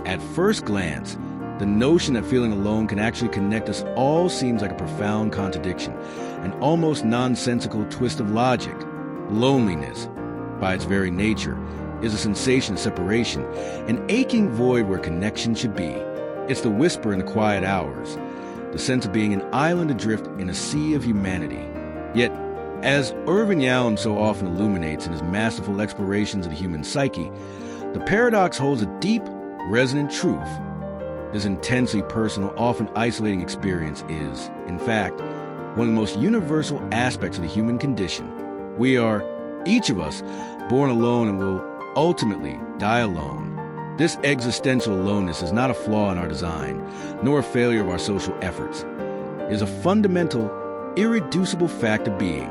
At first glance, the notion that feeling alone can actually connect us all seems like a profound contradiction, an almost nonsensical twist of logic. Loneliness, by its very nature, is a sensation of separation, an aching void where connection should be. It's the whisper in the quiet hours, the sense of being an island adrift in a sea of humanity. Yet, as Irvin Yalom so often illuminates in his masterful explorations of the human psyche, the paradox holds a deep, resonant truth. This intensely personal, often isolating experience is, in fact, one of the most universal aspects of the human condition. We are, each of us, born alone and will ultimately die alone. This existential aloneness is not a flaw in our design, nor a failure of our social efforts. It is a fundamental, irreducible fact of being.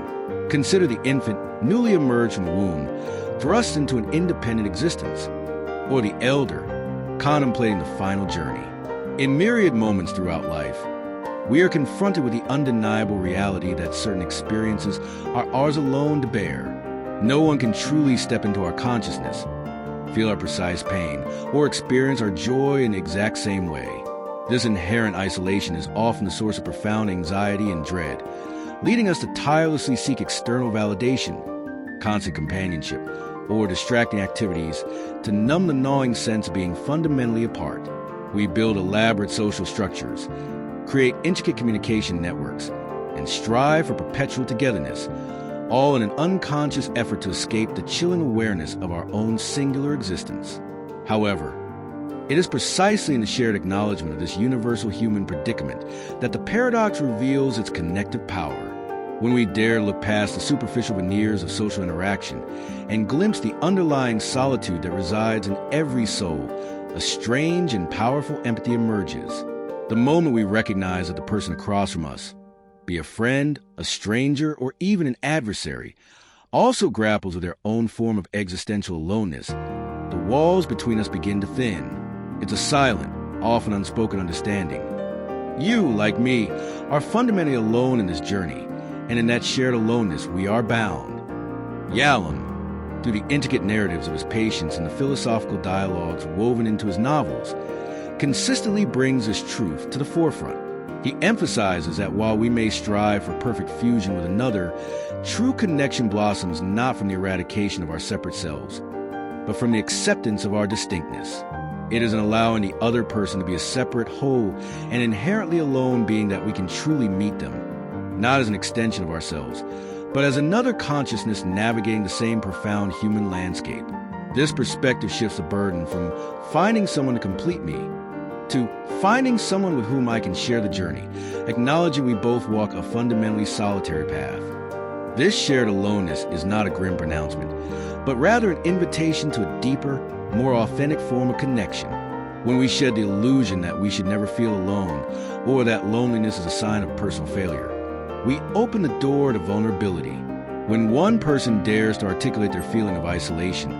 Consider the infant newly emerged from the womb, thrust into an independent existence, or the elder contemplating the final journey. In myriad moments throughout life, we are confronted with the undeniable reality that certain experiences are ours alone to bear. No one can truly step into our consciousness, feel our precise pain, or experience our joy in the exact same way. This inherent isolation is often the source of profound anxiety and dread, leading us to tirelessly seek external validation, constant companionship, or distracting activities to numb the gnawing sense of being fundamentally apart. We build elaborate social structures, create intricate communication networks, and strive for perpetual togetherness, all in an unconscious effort to escape the chilling awareness of our own singular existence. However, it is precisely in the shared acknowledgement of this universal human predicament that the paradox reveals its connective power. When we dare look past the superficial veneers of social interaction and glimpse the underlying solitude that resides in every soul, a strange and powerful empathy emerges. The moment we recognize that the person across from us, be a friend, a stranger, or even an adversary, also grapples with their own form of existential aloneness, the walls between us begin to thin. It's a silent, often unspoken understanding. You, like me, are fundamentally alone in this journey, and in that shared aloneness we are bound. Yalom, through the intricate narratives of his patience and the philosophical dialogues woven into his novels, consistently brings this truth to the forefront. He emphasizes that while we may strive for perfect fusion with another, true connection blossoms not from the eradication of our separate selves, but from the acceptance of our distinctness. It is in allowing the other person to be a separate whole and inherently alone being that we can truly meet them, not as an extension of ourselves, but as another consciousness navigating the same profound human landscape. This perspective shifts the burden from finding someone to complete me to finding someone with whom I can share the journey, acknowledging we both walk a fundamentally solitary path. This shared aloneness is not a grim pronouncement, but rather an invitation to a deeper, more authentic form of connection. When we shed the illusion that we should never feel alone, or that loneliness is a sign of personal failure, we open the door to vulnerability. When one person dares to articulate their feeling of isolation,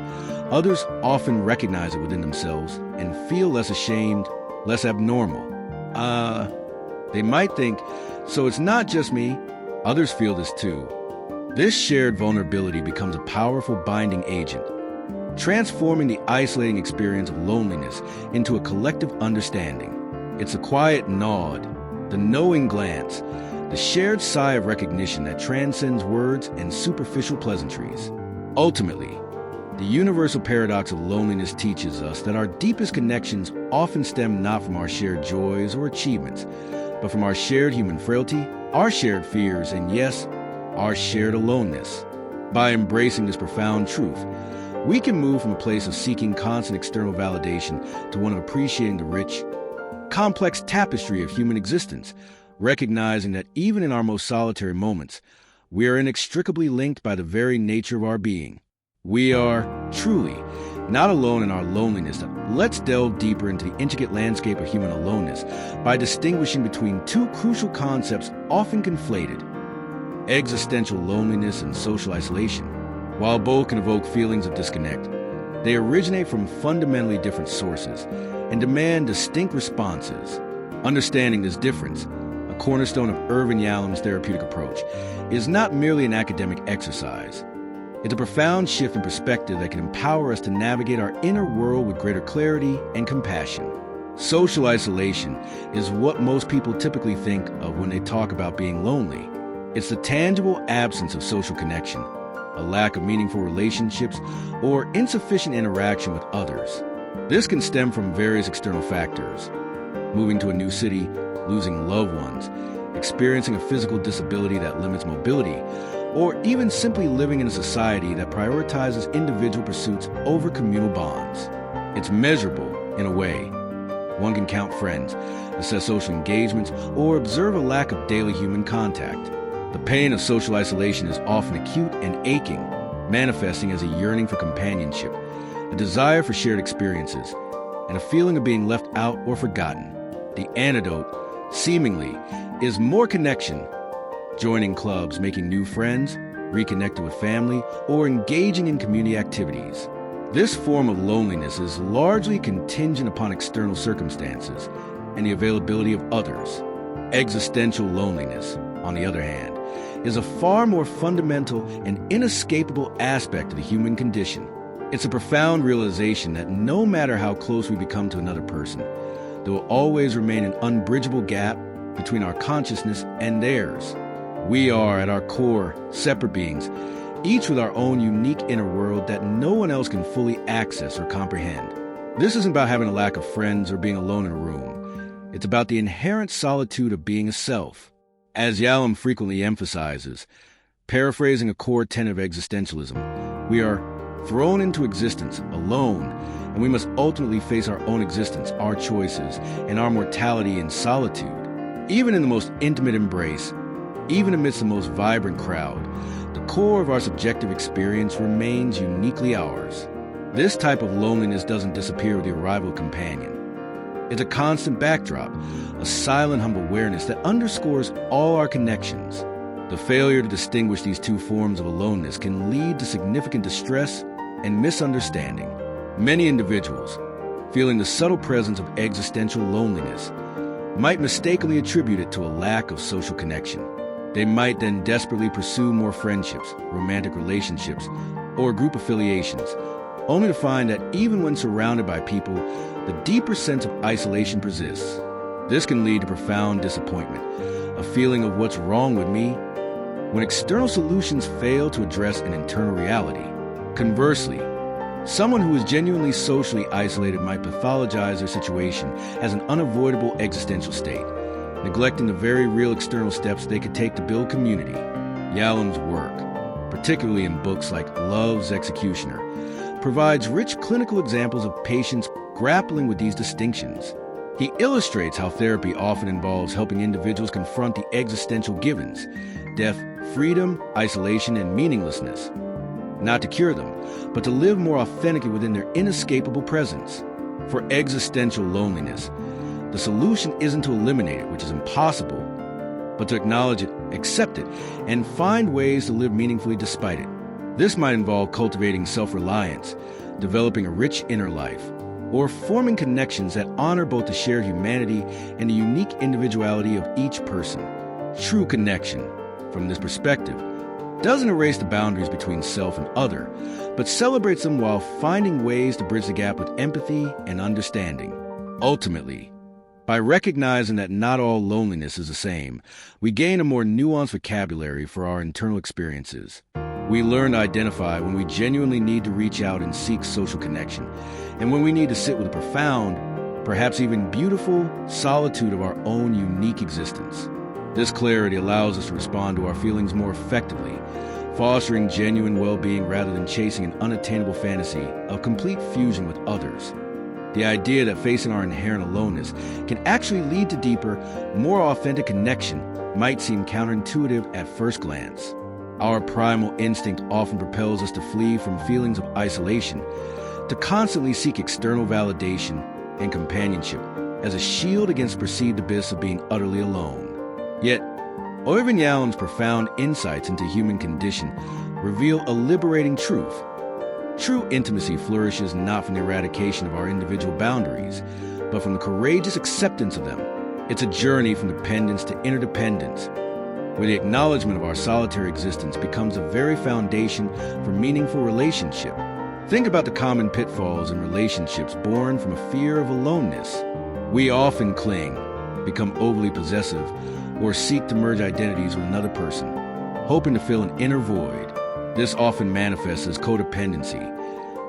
others often recognize it within themselves and feel less ashamed, less abnormal. They might think, so it's not just me, others feel this too. This shared vulnerability becomes a powerful binding agent, transforming the isolating experience of loneliness into a collective understanding. It's a quiet nod, the knowing glance, the shared sigh of recognition that transcends words and superficial pleasantries. Ultimately, the universal paradox of loneliness teaches us that our deepest connections often stem not from our shared joys or achievements, but from our shared human frailty, our shared fears, and yes, our shared aloneness. By embracing this profound truth, we can move from a place of seeking constant external validation to one of appreciating the rich, complex tapestry of human existence, recognizing that even in our most solitary moments, we are inextricably linked by the very nature of our being. We are, truly, not alone in our loneliness. Let's delve deeper into the intricate landscape of human aloneness by distinguishing between two crucial concepts often conflated: existential loneliness and social isolation. While both can evoke feelings of disconnect, they originate from fundamentally different sources and demand distinct responses. Understanding this difference, a cornerstone of Irvin Yalom's therapeutic approach, is not merely an academic exercise. It's a profound shift in perspective that can empower us to navigate our inner world with greater clarity and compassion. Social isolation is what most people typically think of when they talk about being lonely. It's the tangible absence of social connection, a lack of meaningful relationships, or insufficient interaction with others. This can stem from various external factors: moving to a new city, losing loved ones, experiencing a physical disability that limits mobility, or even simply living in a society that prioritizes individual pursuits over communal bonds. It's measurable in a way. One can count friends, assess social engagements, or observe a lack of daily human contact. The pain of social isolation is often acute and aching, manifesting as a yearning for companionship, a desire for shared experiences, and a feeling of being left out or forgotten. The antidote, seemingly, is more connection. Joining clubs, making new friends, reconnecting with family, or engaging in community activities. This form of loneliness is largely contingent upon external circumstances and the availability of others. Existential loneliness, on the other hand, is a far more fundamental and inescapable aspect of the human condition. It's a profound realization that no matter how close we become to another person, there will always remain an unbridgeable gap between our consciousness and theirs. We are, at our core, separate beings, each with our own unique inner world that no one else can fully access or comprehend. This isn't about having a lack of friends or being alone in a room. It's about the inherent solitude of being a self. As Yalom frequently emphasizes, paraphrasing a core tenet of existentialism, we are thrown into existence alone, and we must ultimately face our own existence, our choices, and our mortality in solitude. Even in the most intimate embrace, even amidst the most vibrant crowd, the core of our subjective experience remains uniquely ours. This type of loneliness doesn't disappear with the arrival of a companion. It's a constant backdrop, a silent, humble awareness that underscores all our connections. The failure to distinguish these two forms of aloneness can lead to significant distress and misunderstanding. Many individuals, feeling the subtle presence of existential loneliness, might mistakenly attribute it to a lack of social connection. They might then desperately pursue more friendships, romantic relationships, or group affiliations, only to find that even when surrounded by people, the deeper sense of isolation persists. This can lead to profound disappointment, a feeling of what's wrong with me, when external solutions fail to address an internal reality. Conversely, someone who is genuinely socially isolated might pathologize their situation as an unavoidable existential state, neglecting the very real external steps they could take to build community. Yalom's work, particularly in books like Love's Executioner, provides rich clinical examples of patients grappling with these distinctions. He illustrates how therapy often involves helping individuals confront the existential givens: death, freedom, isolation, and meaninglessness. Not to cure them, but to live more authentically within their inescapable presence. For existential loneliness, the solution isn't to eliminate it, which is impossible, but to acknowledge it, accept it, and find ways to live meaningfully despite it. This might involve cultivating self-reliance, developing a rich inner life, or forming connections that honor both the shared humanity and the unique individuality of each person. True connection, from this perspective, doesn't erase the boundaries between self and other, but celebrates them while finding ways to bridge the gap with empathy and understanding. Ultimately, by recognizing that not all loneliness is the same, we gain a more nuanced vocabulary for our internal experiences. We learn to identify when we genuinely need to reach out and seek social connection, and when we need to sit with the profound, perhaps even beautiful, solitude of our own unique existence. This clarity allows us to respond to our feelings more effectively, fostering genuine well-being rather than chasing an unattainable fantasy of complete fusion with others. The idea that facing our inherent aloneness can actually lead to deeper, more authentic connection might seem counterintuitive at first glance. Our primal instinct often propels us to flee from feelings of isolation, to constantly seek external validation and companionship as a shield against perceived abyss of being utterly alone. Yet, Irvin Yalom's profound insights into human condition reveal a liberating truth. True intimacy flourishes not from the eradication of our individual boundaries, but from the courageous acceptance of them. It's a journey from dependence to interdependence, where the acknowledgement of our solitary existence becomes the very foundation for meaningful relationship. Think about the common pitfalls in relationships born from a fear of aloneness. We often cling, become overly possessive, or seek to merge identities with another person, hoping to fill an inner void. This often manifests as codependency,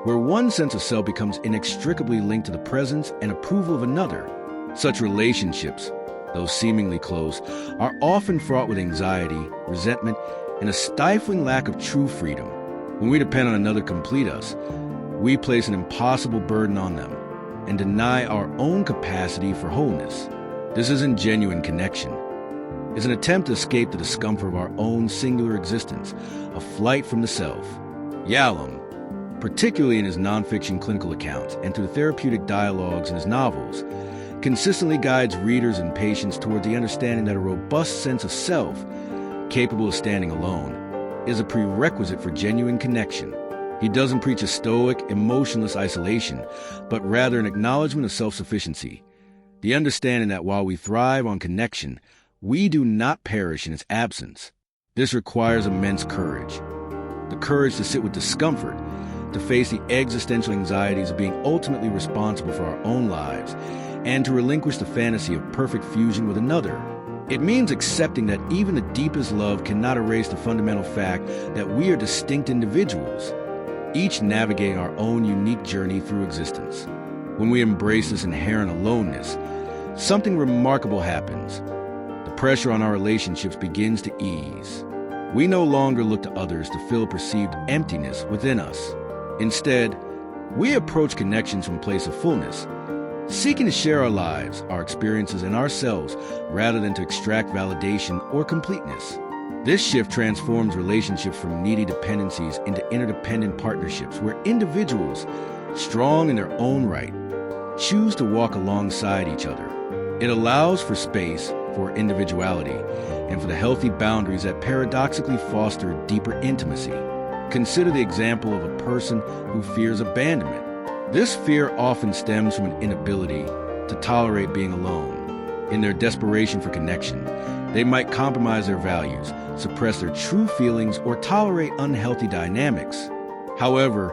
where one sense of self becomes inextricably linked to the presence and approval of another. Such relationships, though seemingly close, are often fraught with anxiety, resentment, and a stifling lack of true freedom. When we depend on another to complete us, we place an impossible burden on them and deny our own capacity for wholeness. This isn't genuine connection. It's an attempt to escape the discomfort of our own singular existence, a flight from the self. Yalom, particularly in his nonfiction clinical accounts and through the therapeutic dialogues in his novels, consistently guides readers and patients toward the understanding that a robust sense of self, capable of standing alone, is a prerequisite for genuine connection. He doesn't preach a stoic, emotionless isolation, but rather an acknowledgement of self-sufficiency. The understanding that while we thrive on connection, we do not perish in its absence. This requires immense courage. The courage to sit with discomfort, to face the existential anxieties of being ultimately responsible for our own lives, and to relinquish the fantasy of perfect fusion with another. It means accepting that even the deepest love cannot erase the fundamental fact that we are distinct individuals, each navigating our own unique journey through existence. When we embrace this inherent aloneness, something remarkable happens. The pressure on our relationships begins to ease. We no longer look to others to fill a perceived emptiness within us. Instead, we approach connections from a place of fullness, seeking to share our lives, our experiences, and ourselves rather than to extract validation or completeness. This shift transforms relationships from needy dependencies into interdependent partnerships where individuals, strong in their own right, choose to walk alongside each other. It allows for space for individuality and for the healthy boundaries that paradoxically foster deeper intimacy. Consider the example of a person who fears abandonment. This fear often stems from an inability to tolerate being alone. In their desperation for connection, they might compromise their values, suppress their true feelings, or tolerate unhealthy dynamics. However,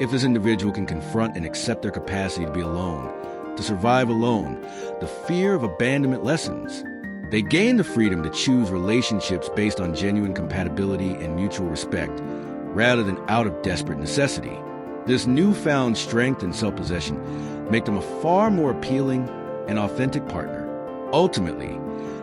if this individual can confront and accept their capacity to be alone, to survive alone, the fear of abandonment lessens. They gain the freedom to choose relationships based on genuine compatibility and mutual respect, rather than out of desperate necessity. This newfound strength and self-possession make them a far more appealing and authentic partner. Ultimately,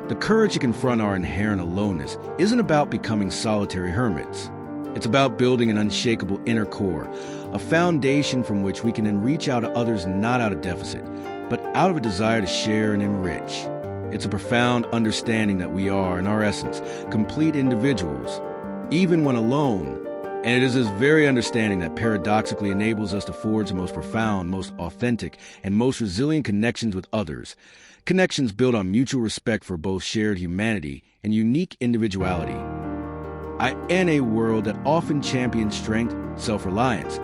the courage to confront our inherent aloneness isn't about becoming solitary hermits. It's about building an unshakable inner core, a foundation from which we can then reach out to others not out of deficit, but out of a desire to share and enrich. It's a profound understanding that we are, in our essence, complete individuals, even when alone. And it is this very understanding that paradoxically enables us to forge the most profound, most authentic, and most resilient connections with others. Connections built on mutual respect for both shared humanity and unique individuality. In a world that often champions strength, self-reliance,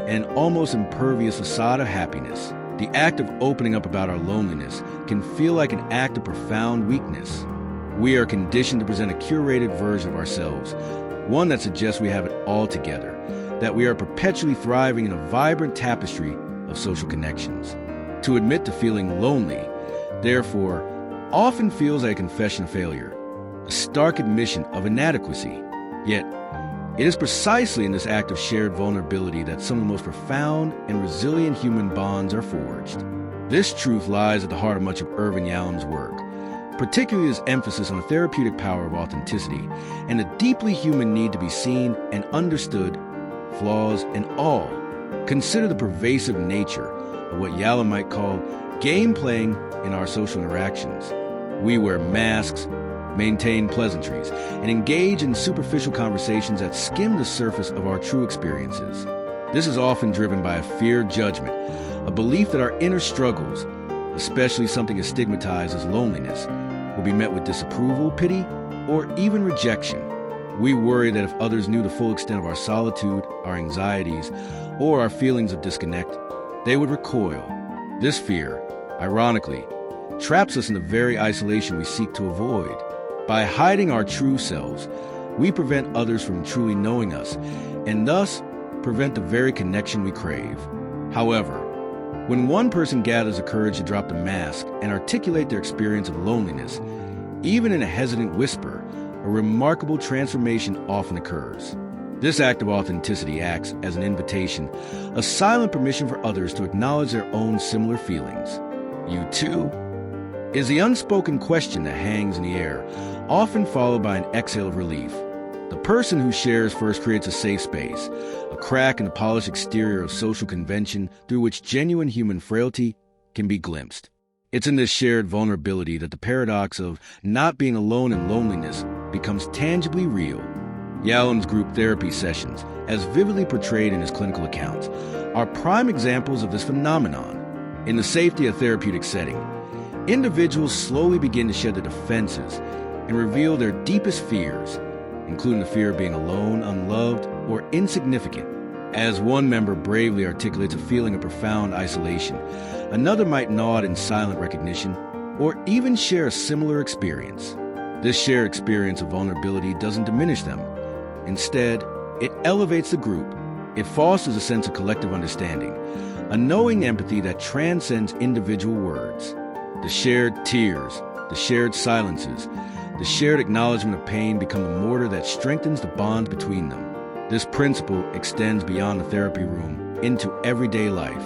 and an almost impervious facade of happiness, the act of opening up about our loneliness can feel like an act of profound weakness. We are conditioned to present a curated version of ourselves, one that suggests we have it all together, that we are perpetually thriving in a vibrant tapestry of social connections. To admit to feeling lonely, therefore, often feels like a confession of failure, a stark admission of inadequacy. Yet, it is precisely in this act of shared vulnerability that some of the most profound and resilient human bonds are forged. This truth lies at the heart of much of Irvin Yalom's work, particularly his emphasis on the therapeutic power of authenticity and the deeply human need to be seen and understood, flaws and all. Consider the pervasive nature of what Yalom might call game playing in our social interactions. We wear masks, maintain pleasantries, and engage in superficial conversations that skim the surface of our true experiences. This is often driven by a fear of judgment, a belief that our inner struggles, especially something as stigmatized as loneliness, will be met with disapproval, pity, or even rejection. We worry that if others knew the full extent of our solitude, our anxieties, or our feelings of disconnect, they would recoil. This fear, ironically, traps us in the very isolation we seek to avoid. By hiding our true selves, we prevent others from truly knowing us, and thus prevent the very connection we crave. However, when one person gathers the courage to drop the mask and articulate their experience of loneliness, even in a hesitant whisper, a remarkable transformation often occurs. This act of authenticity acts as an invitation, a silent permission for others to acknowledge their own similar feelings. You too? Is the unspoken question that hangs in the air, often followed by an exhale of relief. The person who shares first creates a safe space, a crack in the polished exterior of social convention through which genuine human frailty can be glimpsed. It's in this shared vulnerability that the paradox of not being alone in loneliness becomes tangibly real. Yalom's group therapy sessions, as vividly portrayed in his clinical accounts, are prime examples of this phenomenon. In the safety of therapeutic setting, individuals slowly begin to shed their defenses and reveal their deepest fears, including the fear of being alone, unloved, or insignificant. As one member bravely articulates a feeling of profound isolation, another might nod in silent recognition or even share a similar experience. This shared experience of vulnerability doesn't diminish them. Instead, it elevates the group. It fosters a sense of collective understanding, a knowing empathy that transcends individual words. The shared tears, the shared silences, the shared acknowledgement of pain become a mortar that strengthens the bonds between them. This principle extends beyond the therapy room into everyday life.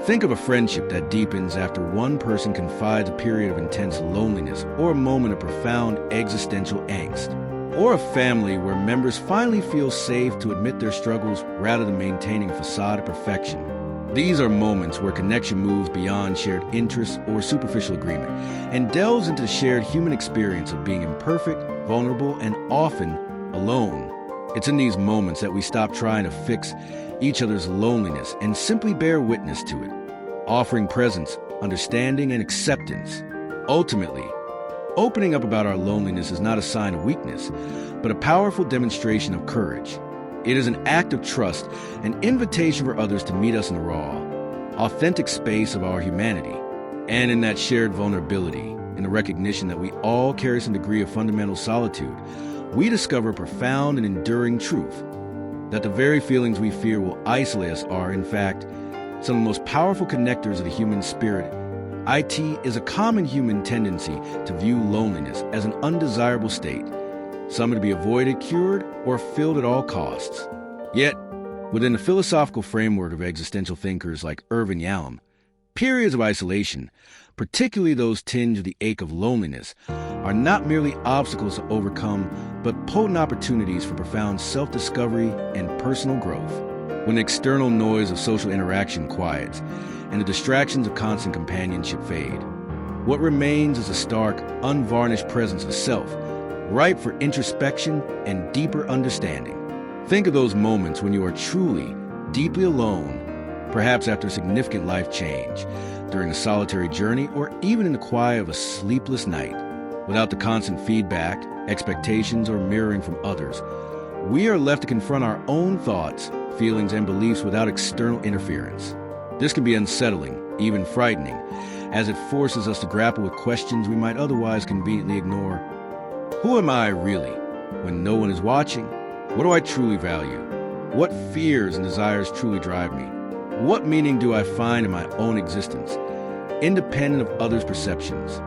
Think of a friendship that deepens after one person confides a period of intense loneliness or a moment of profound existential angst. Or a family where members finally feel safe to admit their struggles rather than maintaining a facade of perfection. These are moments where connection moves beyond shared interests or superficial agreement and delves into the shared human experience of being imperfect, vulnerable, and often alone. It's in these moments that we stop trying to fix each other's loneliness and simply bear witness to it, offering presence, understanding, and acceptance. Ultimately, opening up about our loneliness is not a sign of weakness, but a powerful demonstration of courage. It is an act of trust, an invitation for others to meet us in the raw, authentic space of our humanity. And in that shared vulnerability, in the recognition that we all carry some degree of fundamental solitude, we discover a profound and enduring truth, that the very feelings we fear will isolate us are, in fact, some of the most powerful connectors of the human spirit. It is a common human tendency to view loneliness as an undesirable state, something to be avoided, cured, or filled at all costs. Yet, within the philosophical framework of existential thinkers like Irvin and Yalom, periods of isolation, particularly those tinged with the ache of loneliness, are not merely obstacles to overcome, but potent opportunities for profound self-discovery and personal growth. When the external noise of social interaction quiets and the distractions of constant companionship fade, what remains is a stark, unvarnished presence of self, ripe for introspection and deeper understanding. Think of those moments when you are truly, deeply alone, perhaps after a significant life change, during a solitary journey, or even in the quiet of a sleepless night. Without the constant feedback, expectations, or mirroring from others, we are left to confront our own thoughts, feelings, and beliefs without external interference. This can be unsettling, even frightening, as it forces us to grapple with questions we might otherwise conveniently ignore. Who am I really, when no one is watching? What do I truly value? What fears and desires truly drive me? What meaning do I find in my own existence, independent of others' perceptions?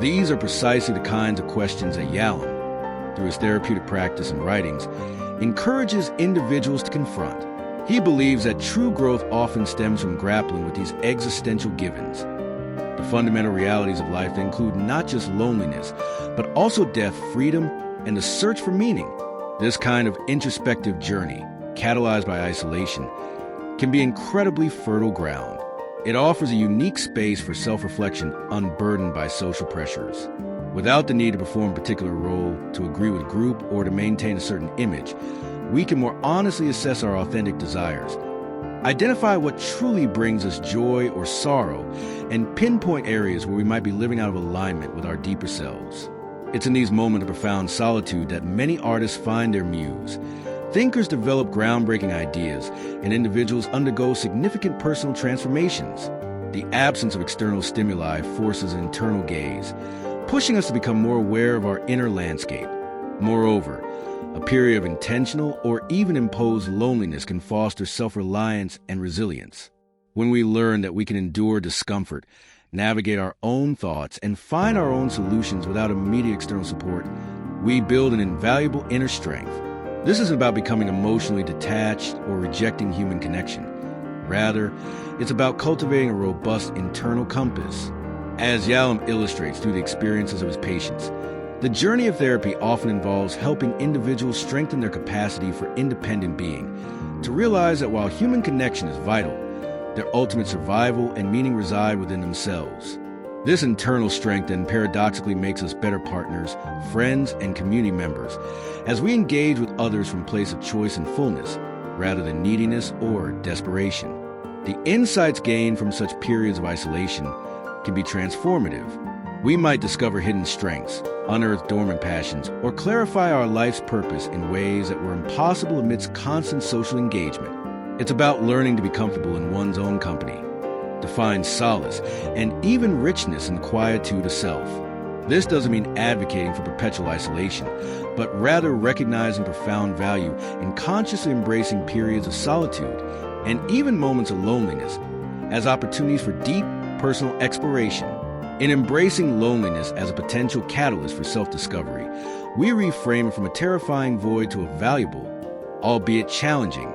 These are precisely the kinds of questions that Yalom, through his therapeutic practice and writings, encourages individuals to confront. He believes that true growth often stems from grappling with these existential givens, the fundamental realities of life that include not just loneliness, but also death, freedom, and the search for meaning. This kind of introspective journey, catalyzed by isolation, can be incredibly fertile ground. It offers a unique space for self-reflection unburdened by social pressures. Without the need to perform a particular role, to agree with a group, or to maintain a certain image, we can more honestly assess our authentic desires, identify what truly brings us joy or sorrow, and pinpoint areas where we might be living out of alignment with our deeper selves. It's in these moments of profound solitude that many artists find their muse. Thinkers develop groundbreaking ideas, and individuals undergo significant personal transformations. The absence of external stimuli forces an internal gaze, pushing us to become more aware of our inner landscape. Moreover, a period of intentional or even imposed loneliness can foster self-reliance and resilience. When we learn that we can endure discomfort, navigate our own thoughts, and find our own solutions without immediate external support, we build an invaluable inner strength. This isn't about becoming emotionally detached or rejecting human connection. Rather, it's about cultivating a robust internal compass. As Yalom illustrates through the experiences of his patients, the journey of therapy often involves helping individuals strengthen their capacity for independent being, to realize that while human connection is vital, their ultimate survival and meaning reside within themselves. This internal strength then paradoxically makes us better partners, friends, and community members as we engage with others from a place of choice and fullness, rather than neediness or desperation. The insights gained from such periods of isolation can be transformative. We might discover hidden strengths, unearth dormant passions, or clarify our life's purpose in ways that were impossible amidst constant social engagement. It's about learning to be comfortable in one's own company, to find solace and even richness in the quietude of self. This doesn't mean advocating for perpetual isolation, but rather recognizing profound value in consciously embracing periods of solitude and even moments of loneliness as opportunities for deep personal exploration. In embracing loneliness as a potential catalyst for self-discovery, we reframe it from a terrifying void to a valuable, albeit challenging,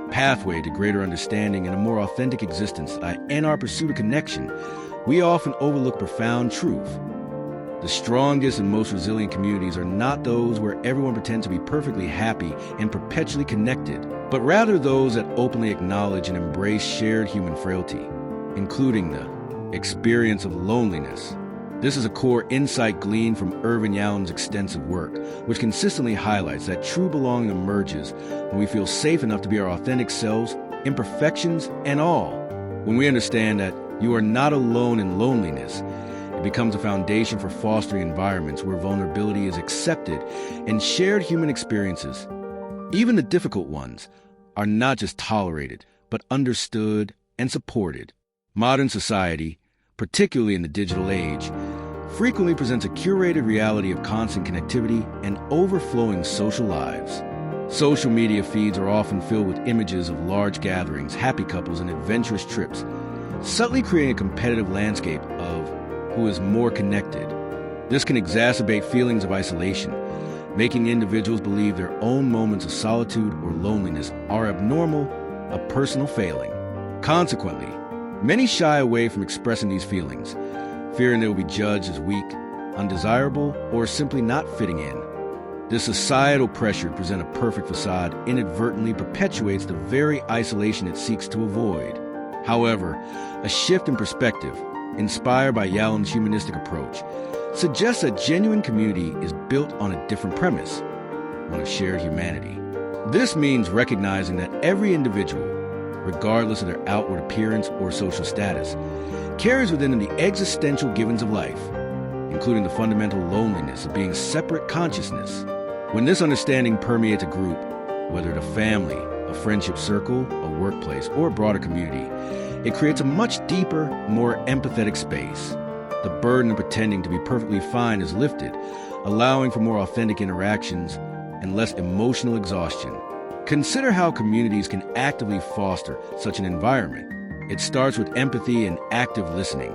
pathway to greater understanding and a more authentic existence. In our pursuit of connection, we often overlook profound truth. The strongest and most resilient communities are not those where everyone pretends to be perfectly happy and perpetually connected, but rather those that openly acknowledge and embrace shared human frailty, including the experience of loneliness. This is a core insight gleaned from Irvin Yalom's extensive work, which consistently highlights that true belonging emerges when we feel safe enough to be our authentic selves, imperfections and all. When we understand that you are not alone in loneliness, it becomes a foundation for fostering environments where vulnerability is accepted and shared human experiences, even the difficult ones, are not just tolerated, but understood and supported. Modern society, particularly in the digital age, frequently presents a curated reality of constant connectivity and overflowing social lives. Social media feeds are often filled with images of large gatherings, happy couples, and adventurous trips, subtly creating a competitive landscape of who is more connected. This can exacerbate feelings of isolation, making individuals believe their own moments of solitude or loneliness are abnormal, a personal failing. Consequently, many shy away from expressing these feelings, fearing they will be judged as weak, undesirable, or simply not fitting in. This societal pressure to present a perfect facade inadvertently perpetuates the very isolation it seeks to avoid. However, a shift in perspective, inspired by Yalom's humanistic approach, suggests that genuine community is built on a different premise, one of shared humanity. This means recognizing that every individual, regardless of their outward appearance or social status, carries within them the existential givens of life, including the fundamental loneliness of being separate consciousness. When this understanding permeates a group, whether it's a family, a friendship circle, a workplace, or a broader community, it creates a much deeper, more empathetic space. The burden of pretending to be perfectly fine is lifted, allowing for more authentic interactions and less emotional exhaustion. Consider how communities can actively foster such an environment. It starts with empathy and active listening,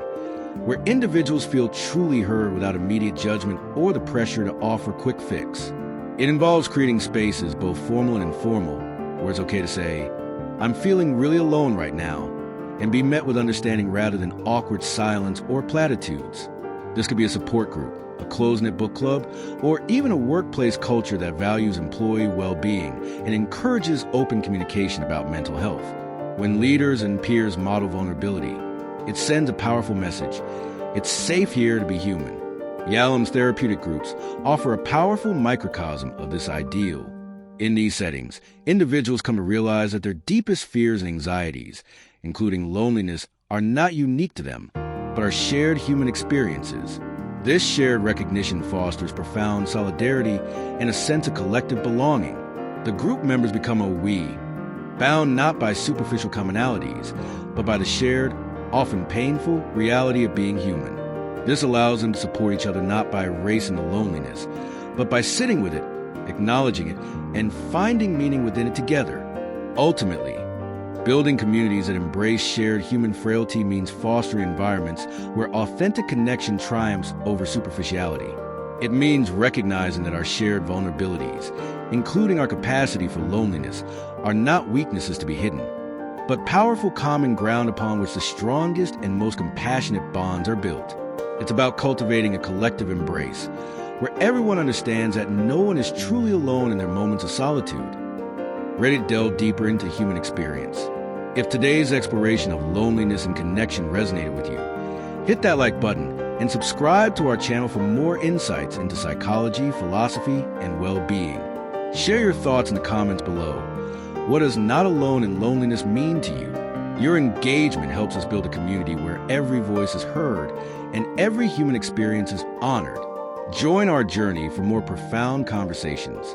where individuals feel truly heard without immediate judgment or the pressure to offer quick fix. It involves creating spaces, both formal and informal, where it's okay to say, "I'm feeling really alone right now," and be met with understanding rather than awkward silence or platitudes. This could be a support group, a close-knit book club, or even a workplace culture that values employee well-being and encourages open communication about mental health. When leaders and peers model vulnerability, it sends a powerful message. It's safe here to be human. Yalom's therapeutic groups offer a powerful microcosm of this ideal. In these settings, individuals come to realize that their deepest fears and anxieties, including loneliness, are not unique to them, but are shared human experiences. This shared recognition fosters profound solidarity and a sense of collective belonging. The group members become a we, bound not by superficial commonalities, but by the shared, often painful, reality of being human. This allows them to support each other not by erasing the loneliness, but by sitting with it, acknowledging it, and finding meaning within it together. Ultimately, building communities that embrace shared human frailty means fostering environments where authentic connection triumphs over superficiality. It means recognizing that our shared vulnerabilities, including our capacity for loneliness, are not weaknesses to be hidden, but powerful common ground upon which the strongest and most compassionate bonds are built. It's about cultivating a collective embrace, where everyone understands that no one is truly alone in their moments of solitude. Ready to delve deeper into human experience? If today's exploration of loneliness and connection resonated with you, hit that like button and subscribe to our channel for more insights into psychology, philosophy, and well-being. Share your thoughts in the comments below. What does not alone in loneliness mean to you? Your engagement helps us build a community where every voice is heard and every human experience is honored. Join our journey for more profound conversations.